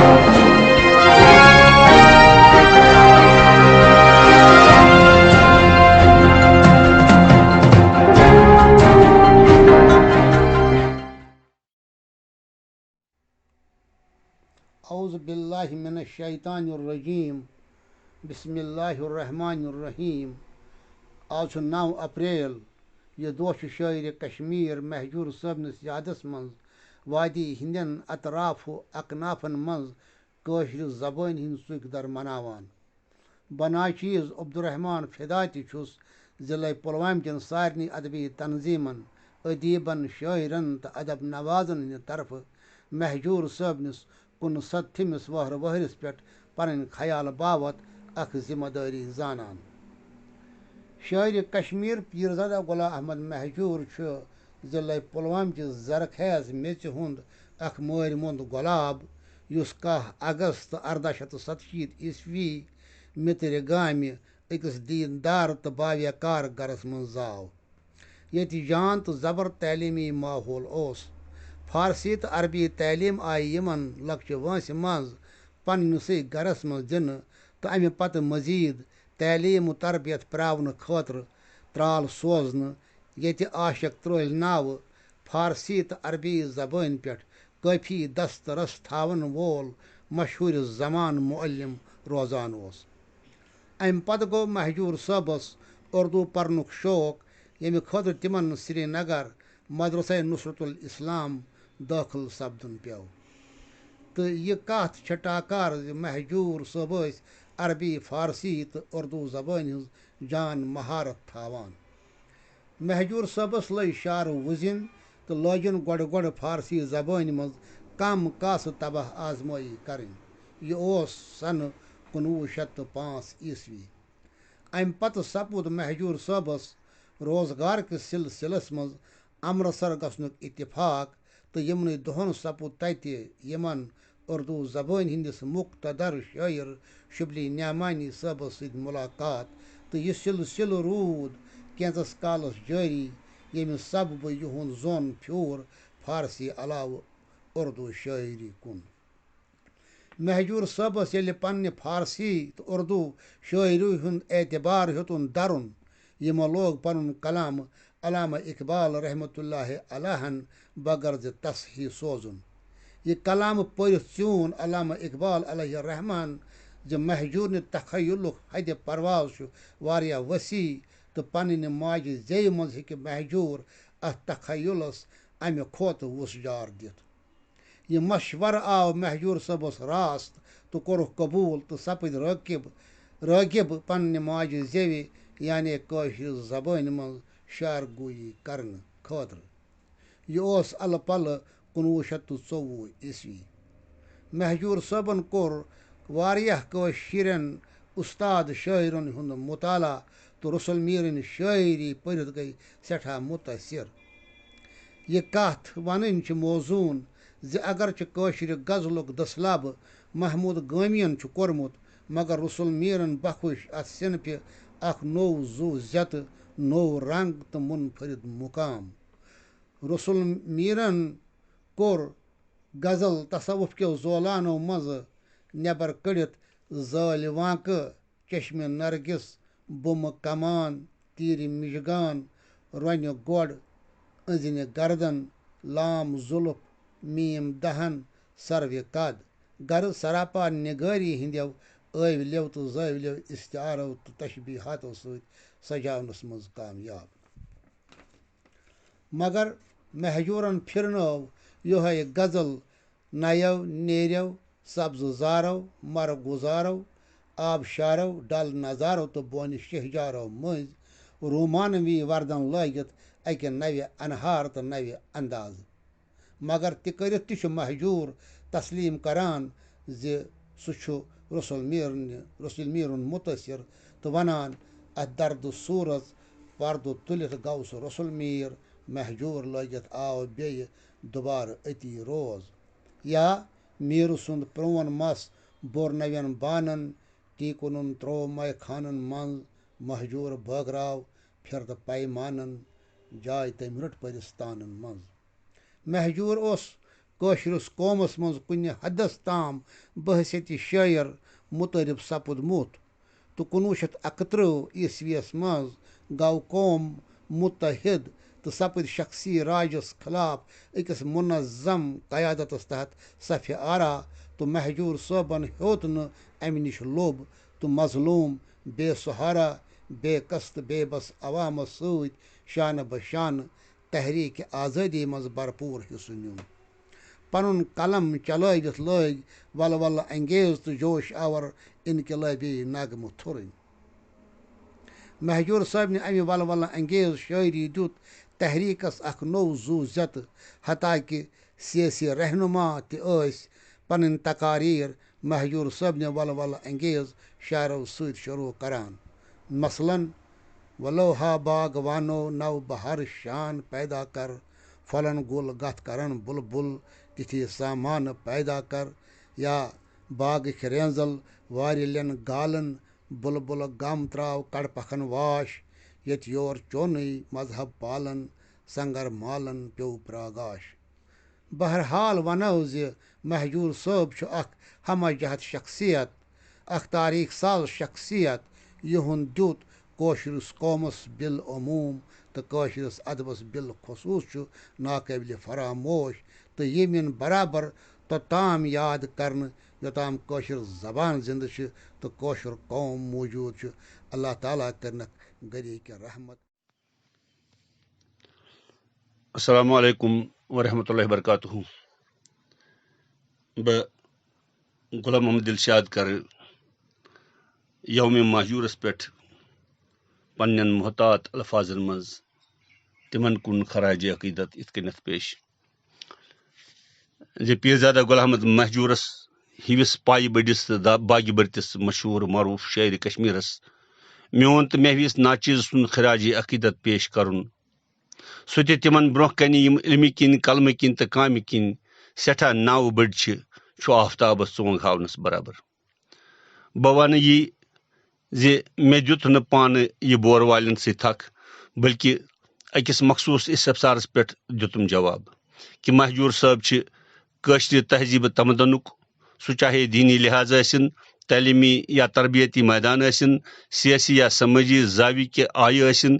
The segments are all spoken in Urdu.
اعوذ باللہ من الشیطان الرجیم بسم اللہ الرحمن الرحیم. آج 9 اپریل. یہ دۄہ شاعر کشمیر مہجور صٲبنِس یادس منٛز وادی ہندین اطراف و اکنافن منٛز کٲشرِ زبٲنۍ ہٕنٛدۍ ژُکۍ در مناوان. بناچیز عبدالرحمان فدا تہِ چھُس ضلع پُلوامہ کٮ۪ن سارنٕے ادبی تنظیمن، ادیبن، شٲعرن تہٕ ادب نوازن ہٕنٛدِ طرفہٕ مہجور صٲبنِس 69مِس وہرٕ ؤہرِس پٮ۪ٹھ پنٕنۍ خیال باوت اکھ ذمہٕ دٲری زانان. شاعر کشمیر پیرزادہ غلام احمد مہجور چھُ ضلع پُلوامہ چہِ زرخیز میژِ ہُنٛد اکھ مٲرۍ موٚنٛد گۄلاب یُس 10 اگست 1867 مِترِ گامہِ أکِس دیندار تہٕ باوقار گرس منٛز زاو. ییٚتہِ جان تہٕ زبر تعلیمی ماحول اوس. فارسی تہٕ عربی تعلیٖم آیہِ یِمن لۄکچہِ وٲنٛسہِ منٛز پنٛنِسٕے گرس منٛز دِنہٕ تہٕ امہِ پتہٕ مزیٖد تعلیٖم و تربیت پرٛاونہٕ خٲطرٕ ترٛال سوزنہٕ ییٚتہِ عاشق ترٛٲلۍ ناوٕ فارسی تہٕ عربی زبٲنۍ پٮ۪ٹھ کٲفی دست رس تھاون وول مشہوٗر زمان معلم روزان اوس. امہِ پتہٕ گوٚو مہجور صٲبس اُردو پرنُک شوق، ییٚمہِ خٲطرٕ تِمن سرینگر مدرسے نصرت الاسلام دٲخل سپدُن پیوٚو. تہٕ یہِ کتھ چھےٚ ٹاکار زِ مہجور صٲب ٲسۍ عربی، فارسی تہٕ اُردو زبٲنۍ ہٕنٛز جان مہارت تھاوان. مہجور صٲبس لٔج شعرٕ وٕزِنۍ تہٕ لٲجِن گۄڈٕ فارسی زبٲنۍ منٛز کم کاسہٕ تباہ آزمٲیی کرٕنۍ. یہِ اوس سنہٕ 1905 امہِ پتہٕ سپُد مہجور صٲبس روزگار کِس سلسلس منٛز امرتسر گژھنُک اتفاق تہٕ یِمنٕے دۄہن سپُد تتہِ یِمن اُردو زبٲنۍ ہٕنٛدِس مقتدر شٲعر شبلی نعمانی صٲبس سۭتۍ مُلاقات تہٕ یہِ سلسلہٕ روٗد کینٛژس کالس جٲری، ییٚمہِ سببہٕ یِہُنٛد زوٚن پھیوٗر فارسی علاوٕ اُردو شٲعری کُن. مہجور صٲبس ییٚلہِ پننہِ فارسی تہٕ اُردو شٲعری ہُنٛد اعتبار ہیوٚتُن درُن، یِمو لوگ پنُن کلامہٕ علامہ اقبال رحمتہ اللہ علیہن بغرضِ تصحیح سوزُن. یہِ کلامہٕ پٔرِتھ ژیوٗن علامہ اقبال علیہ الرحمان زِ مہجوٗرنہِ تخیلُک حدِ پرواز چھُ واریاہ وسیع تہٕ پنٕنہِ ماجہِ زیٚوِ منٛز ہیٚکہِ مہجوٗر اتھ تخیلس امہِ کھۄتہٕ وُژھ دِتھ. یہِ مشورٕ آو مہجور صٲبس راست تہٕ کوٚرُکھ قبوٗل تہٕ سپٕدۍ رٲغِب پننہِ ماجہِ زیٚوِ یعنی کٲشرِ زبٲنۍ منٛز شعر گویی کرنہٕ خٲطرٕ. یہِ اوس الہٕ پلہٕ 1924. مہجور صٲبن کوٚر واریاہ کٲشرٮ۪ن اُستاد شٲعرن ہُنٛد مطالعہ تہٕ رسول میٖرٕنۍ شٲعری پٔرِتھ گٔیہِ سٮ۪ٹھاہ مُتٲثر. یہِ کتھ ونٕنۍ چھِ موزوٗن زِ اگرچہِ کٲشرِ غزلُک دٔسلابہٕ محموٗد گٲمین چھُ کوٚرمُت، مگر رسول میٖرن بخوش اتھ صنفہِ اکھ نوٚو زُو زیتہٕ، نوٚو رنگ تہٕ منفرد مقام. رسول میٖرن کوٚر غزل تصوُف کیو زولانو منٛزٕ نٮ۪بر کٔڑِتھ زٲلۍ وانٛکہٕ، چشمہِ نرگس، بُمہٕ کمان، تیٖرِ مِژگان، رۄنہِ گۄڈ، أنزنہِ گردن، لام زُلف، میٖم دہن، سروِ قد، غرض سراپا نِگٲری ہٕنٛدیو ٲولیو تہٕ زٲولیو استعارو تہٕ تشبیہاتو سۭتۍ سجاونس منٛز کامیاب. مگر مہجوٗرن پھِرنٲو یِہوٚے غزل نیو نیرٮ۪و، سبزٕ زارو، مرٕ گُزارو، آبشارو، ڈل نظارو تہٕ بونہِ شہجارو مٔنٛزۍ رومانوی وردن لٲگِتھ اکہِ نوِ انہار تہٕ نوِ انداز. مگر تہِ کٔرِتھ تہِ چھُ مہجوٗر تسلیٖم کران زِ سُہ چھُ رسول میٖرُن مُتٲثر تہٕ ونان اتھ دردٕ صوٗرژ پردٕ تُلِتھ گوٚو سُہ رسول میٖر مہجوٗر لٲگِتھ آو بیٚیہِ دُبارٕ أتی روز. یا میٖرٕ سُنٛد پرٛون مس بوٚر نوٮ۪ن بانن، ٹیٖکہٕ نُن تروو مے خانن منٛز، مہجوٗر بٲگراو پھِرٕ پیمانن، جاے تٔمۍ رٔٹ پٔرِستانن منٛز. مہجوٗر اوس کٲشرِس قومس منٛز کُنہِ حدس تام بحثیتی شٲعر متعارف سپُدمُت تہٕ 1931 عیسویس منٛز گوٚو قوم متحد تہٕ سپٕدۍ شخصی راجس خلاف أکِس منظم قیادتس تحت صفہِ آرا تہٕ مہجور صٲبن ہیوٚت نہٕ اَمہِ نِش لوٚب تہٕ مظلوٗم بے سہارا بے قص تہٕ بے بس عوامس سۭتۍ شانہٕ بہ شانہٕ تحریٖکہِ آزٲدی منٛز بھرپوٗر حصہٕ نیُن پنُن قلم چلٲوِتھ لٲگۍ ولہٕ ولہٕ انگیز تہٕ جوش آور انقلٲبی نغمہٕ تھُرٕنۍ مہجور صٲبنہِ امہِ ولہٕ ولہٕ انگیز شٲعری دیُت تحریٖکس اکھ نوٚو زُو زیتہٕ حتاکہِ سیٲسی رہنما تہِ ٲسۍ پنٕنۍ تقاریٖر مہجور صٲبنہِ ولہٕ ولہٕ انگیز شاعرو سۭتۍ شروٗع کران مثلاً ولوہا باغوانو نو بہار شان پیدا کر پھلن گُل گتھ کرن بُلبُل تِتھی سامانہٕ پیدا کر یا باغٕکۍ رینزل واریلٮ۪ن گالن بُلبُل غم تراو کڑپکھن واش ییٚتہِ یور چونٕے مذہب پالن سنگر مالن پیوٚو پراگاش بہرحال ونو زِ مہجور صٲب چھُ اکھ ہمہ جہت شخصیت اکھ تاریٖخ ساز شخصیت یِہُنٛد دیُت کٲشرِس قومس بالعموٗم تہٕ کٲشرِس ادبس بالخصوٗص چھُ ناقٲبلِ فراموش تہٕ یِم یِن برابر توٚتام یاد کرنہٕ یوٚتام کٲشِر زبان زِندٕ چھِ تہٕ کٲشُر قوم موٗجوٗد چھُ اللہ تعالیٰ کٔرنکھ گری کہِ رحمت. السلام علیکم ورحمۃ اللہ وبرکاتہ. بہٕ غلام محمد دلشاد کرٕ یومِ مہجورس پٮ۪ٹھ پننٮ۪ن محتاط الفاظن منٛز تِمن کُن خراج عقیدت یِتھ کٔنٮ۪تھ پیش زِ پیٖرزادہ غلام احمد مہجورس ہِوِس پایہِ بٔڑِس تہٕ باغہِ بٔرتِس مشہوٗر معروٗف شاعرِ کشمیٖرس میون تہٕ مہوِس ناچیز سُنٛد خراج عقیدت پیش کرُن سُہ تہِ تِمن برونٛہہ کنہِ یِم علمہِ کِنۍ قلمہٕ کِنۍ تہٕ کامہِ کِنۍ سٮ۪ٹھاہ ناوٕ بٔڑۍ چھُ آفتابس ژونٛگ ہاونس برابر. بہٕ ونہٕ یی زِ مےٚ دیُت نہٕ پانہٕ یہِ بور والٮ۪ن سۭتۍ تھکھ بلکہِ أکِس مخصوٗص استفسارس پٮ۪ٹھ دِتُم جواب کہِ مہجور صٲب چھِ کٲشرِ تہذیٖبہٕ تمدنُک سُہ چاہے دیٖنی لحاظ ٲسِن تعلیٖمی یا تربیتی میدان ٲسِن سیٲسی یا سمٲجی زاویہِ کہِ آیہِ ٲسِن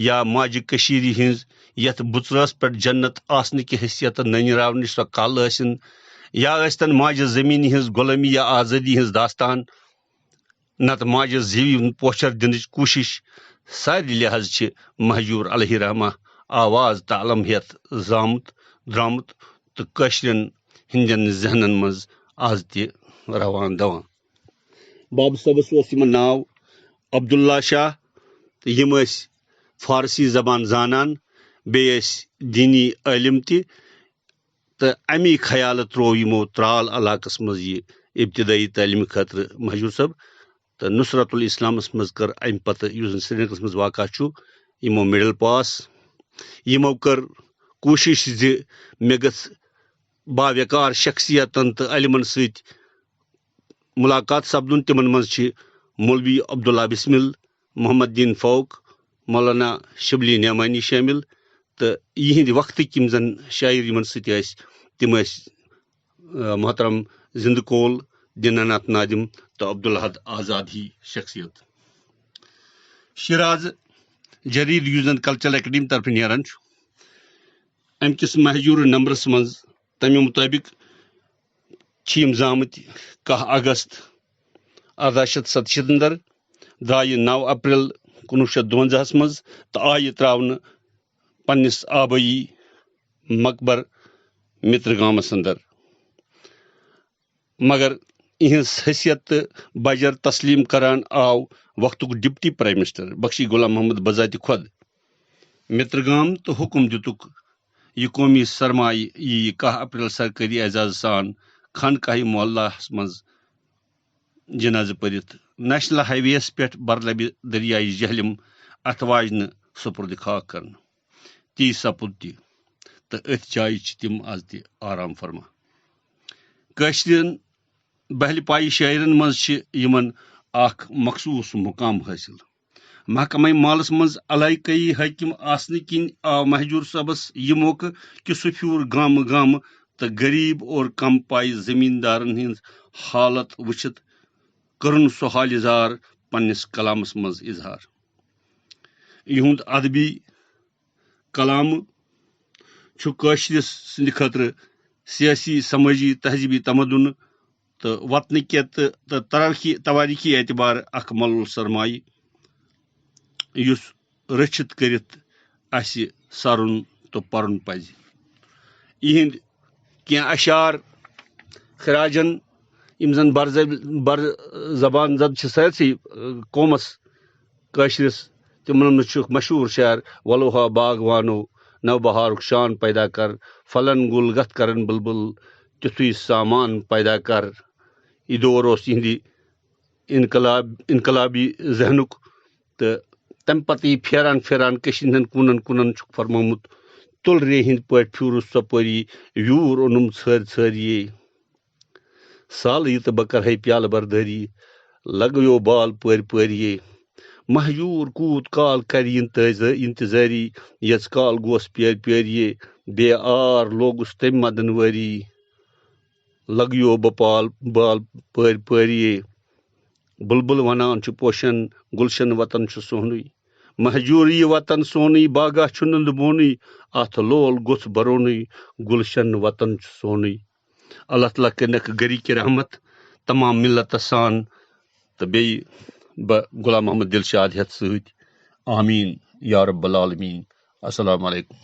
یا ماجہِ کٔشیٖرِ ہِنٛز یتھ بُژرٲس پٮ۪ٹھ جنت آسنہٕ کہِ حیثیتہٕ نٔنراونٕچ سۄ کل ٲسِن یا ٲسۍتن ماجہِ زٔمیٖنہِ ہِنٛز غۄلٲمی یا آزٲدی ہِنٛز داستان نتہٕ ماجہِ زیوِ ہُنٛد پوچھر دِنٕچ کوٗشش سارِ لحاظ چھِ مہجور علیہ رحمہ آواز تہٕ علم ہٮ۪تھ درامُت تہٕ کٲشرٮ۪ن ہٕنٛدٮ۪ن ذہنن منٛز آز تہِ روان دوان. بابہٕ صٲبس اوس یِمن ناو عبداللہ شاہ تہٕ یِم ٲسۍ فارسی زبان زانان بیٚیہِ ٲسۍ دیٖنی عٲلِم تہِ تہٕ امی خیالہٕ تروو یِمو ترال علاقس منٛز یہِ ابتدٲیی تعلیٖمہِ خٲطرٕ مہجور صٲب تہٕ نصرت الاسلامس منٛز کٔر امہِ پتہٕ یُس زن سرینگرس منٛز واقع چھُ یِمو مڈل پاس. یِمو کٔر کوٗشش زِ مےٚ گٔژھ باوقار شخصیتن تہٕ علمن سۭتۍ مُلاقات سپدُن. تِمن منٛز چھِ مولوی عبداللہ بسمل محمد دیٖن فوق مولانا شبلی نعمانی شٲمِل تہٕ یِہنٛدِ وقتٕکۍ یِم زن شاعر یِمن سۭتۍ ٲسۍ تِم ٲسۍ محترم زندٕ کول دیٖناناتھ نادم تہٕ عبدالحد آزاد ہی شخصیت. شِراز جریٖد یُس زن کلچرل اکیڈمی طرفہٕ نیران چھُ امہِ کِس مہجور نمبرس منٛز تمہِ مُطٲبق چھِ یِم زامٕتۍ 10 اگست 1877 درٛایہِ 9 اپریل 1952 منٛز تہٕ آیہِ تراونہٕ پننِس آبٲیی مقبر مترگامس اندر مگر یِہنٛز حیثیت تہٕ بجر تسلیٖم کران آو وقتُک ڈپٹی پرائم منسٹر بخشی غلام محمد بذاتِ خۄد مترگام تہٕ حُکم دِتُکھ یہِ قومی سرمایہِ یی 10 اپریل سرکٲری اعزاز سان خانقاہہِ محلہس منٛز جنازٕ پٔرِتھ نیشنل ہائی وے یس پٮ۪ٹھ برلبہِ دریایہِ جہلِم اتھٕ واجنہٕ سپرد خاک کرنہٕ. تی سپُد تہِ تہٕ أتھۍ جایہِ چھِ تِم آز تہِ آرام فرما. کٲشرٮ۪ن بہلہِ پایہِ شاعرن منٛز چھِ یِمن اکھ مخصوٗص مُقام حٲصِل. محکمہ مالس منٛز علاقٲیی حٲکِم آسنہٕ کِنۍ آو مہجور صٲبس یہِ موقعہٕ کہِ سُہ پھیوٗر گامہٕ تو غریب اور کم پائی زمیندارن ہند حالت وچھت کرن سہ حال اظہار پنس کلامس مز اظہار. یہند ادبی کلام کشرس سند خاطر سیاسی سماجی تہذیبی تمدن تو وطنکیت تو تواریخی اعتبار اخ ملول سرمایہ یس رچھت کرت اس سرن تو پرن پز. یہند کی اشعار خراجن یم زن بر زبان زد سارسی قومس کشرس تمن مز مشہور شعر ولوہا باغوانو نو بہارک شان پیدا کر پھلن گل گت کرن بلبل تیتھے سامان پیدا کر. یہ دور اس یہندی انقلابی ذہنک تو تم پتہ یہ پھیران پھیران ہند کونن کونن فرمومت تل رے ہند پہ پھیورس ثپوری یور اونم ژھر ژھریے سال یہ تو بہ کرہے پیالہ برداری لگیو بال پور پوریے مہجور کوت کال کر انتظاری یژ کال گوس پیر پیریے بے آر لوگس تم مدن وری لگیو بپال بال پور پوریے بلبل ونان پوشن گلشن وطن سونی مہجوری وطن سونی باغا نند بونی ات لول گوس برونی گلشن وطن سونی. اللہ تعالیٰ کرنک گری کی رحمت تمام ملت سان تو بی غلام محمد دلشاد ہتھ ست آمین یا رب العالمین. السلام علیکم.